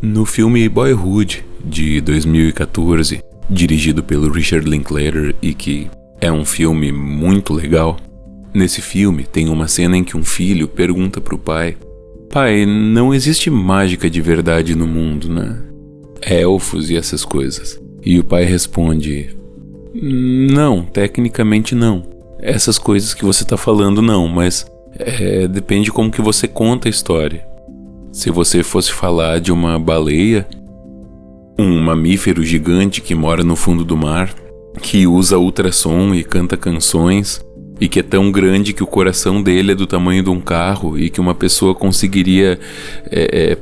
No filme Boyhood, de 2014, dirigido pelo Richard Linklater e que é um filme muito legal, nesse filme tem uma cena em que um filho pergunta pro pai: "Pai, não existe mágica de verdade no mundo, né? Elfos e essas coisas." E o pai responde: "Não, tecnicamente não. Essas coisas que você tá falando não, mas depende como que você conta a história. Se você fosse falar de uma baleia, um mamífero gigante que mora no fundo do mar, que usa ultrassom e canta canções, e que é tão grande que o coração dele é do tamanho de um carro e que uma pessoa conseguiria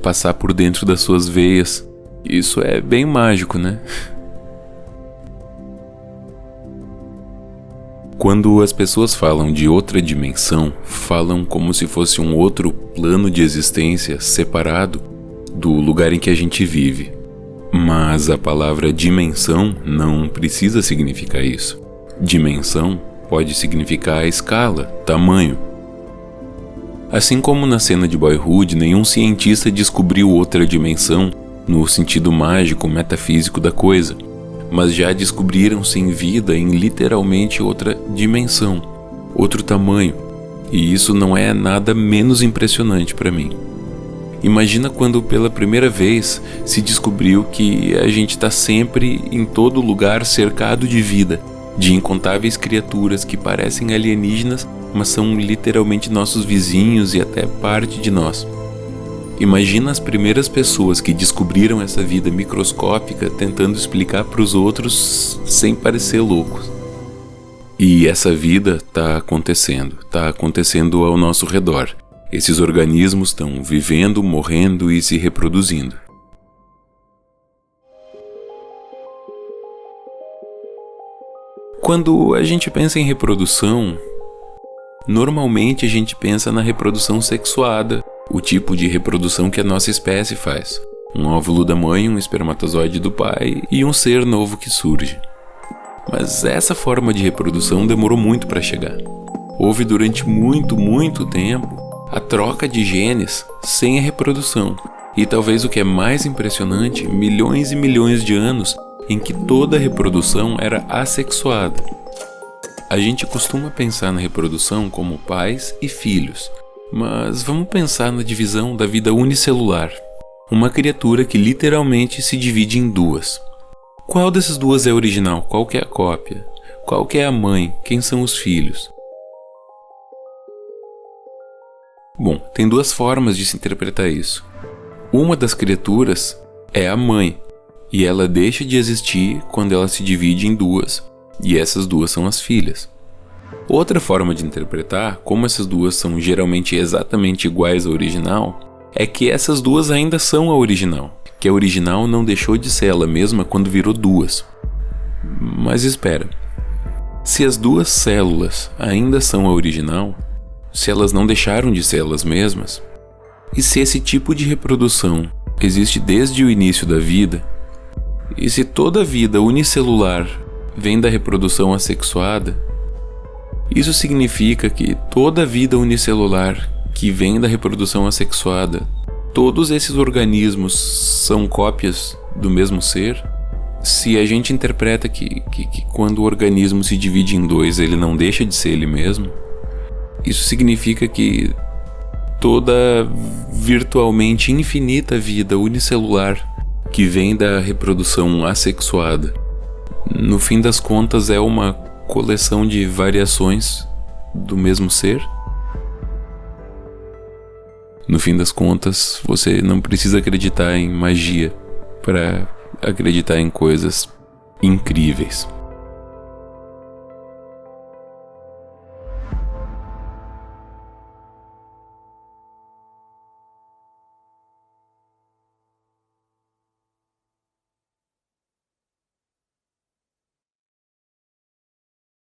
passar por dentro das suas veias, isso é bem mágico, né?" Quando as pessoas falam de outra dimensão, falam como se fosse um outro plano de existência separado do lugar em que a gente vive. Mas a palavra dimensão não precisa significar isso. Dimensão pode significar escala, tamanho. Assim como na cena de Boyhood, nenhum cientista descobriu outra dimensão no sentido mágico, metafísico da coisa, mas já descobriram-se em vida em literalmente outra dimensão, outro tamanho, e isso não é nada menos impressionante para mim. Imagina quando pela primeira vez se descobriu que a gente está sempre em todo lugar cercado de vida, de incontáveis criaturas que parecem alienígenas, mas são literalmente nossos vizinhos e até parte de nós. Imagina as primeiras pessoas que descobriram essa vida microscópica tentando explicar para os outros sem parecer loucos. E essa vida está acontecendo ao nosso redor. Esses organismos estão vivendo, morrendo e se reproduzindo. Quando a gente pensa em reprodução, normalmente a gente pensa na reprodução sexuada, o tipo de reprodução que a nossa espécie faz. Um óvulo da mãe, um espermatozoide do pai e um ser novo que surge. Mas essa forma de reprodução demorou muito para chegar. Houve durante muito tempo a troca de genes sem a reprodução. E talvez o que é mais impressionante, milhões e milhões de anos em que toda a reprodução era assexuada. A gente costuma pensar na reprodução como pais e filhos, mas vamos pensar na divisão da vida unicelular. Uma criatura que literalmente se divide em duas. Qual dessas duas é original? Qual que é a cópia? Qual que é a mãe? Quem são os filhos? Bom, tem duas formas de se interpretar isso. Uma das criaturas é a mãe, e ela deixa de existir quando ela se divide em duas, e essas duas são as filhas. Outra forma de interpretar, como essas duas são geralmente exatamente iguais à original, é que essas duas ainda são a original, que a original não deixou de ser ela mesma quando virou duas. Mas espera, se as duas células ainda são a original, se elas não deixaram de ser elas mesmas, e se esse tipo de reprodução existe desde o início da vida, e se toda a vida unicelular vem da reprodução assexuada, isso significa que toda a vida unicelular que vem da reprodução assexuada, todos esses organismos são cópias do mesmo ser? Se a gente interpreta que quando o organismo se divide em dois, ele não deixa de ser ele mesmo, isso significa que toda virtualmente infinita vida unicelular que vem da reprodução assexuada, no fim das contas é uma coleção de variações do mesmo ser? No fim das contas, você não precisa acreditar em magia para acreditar em coisas incríveis.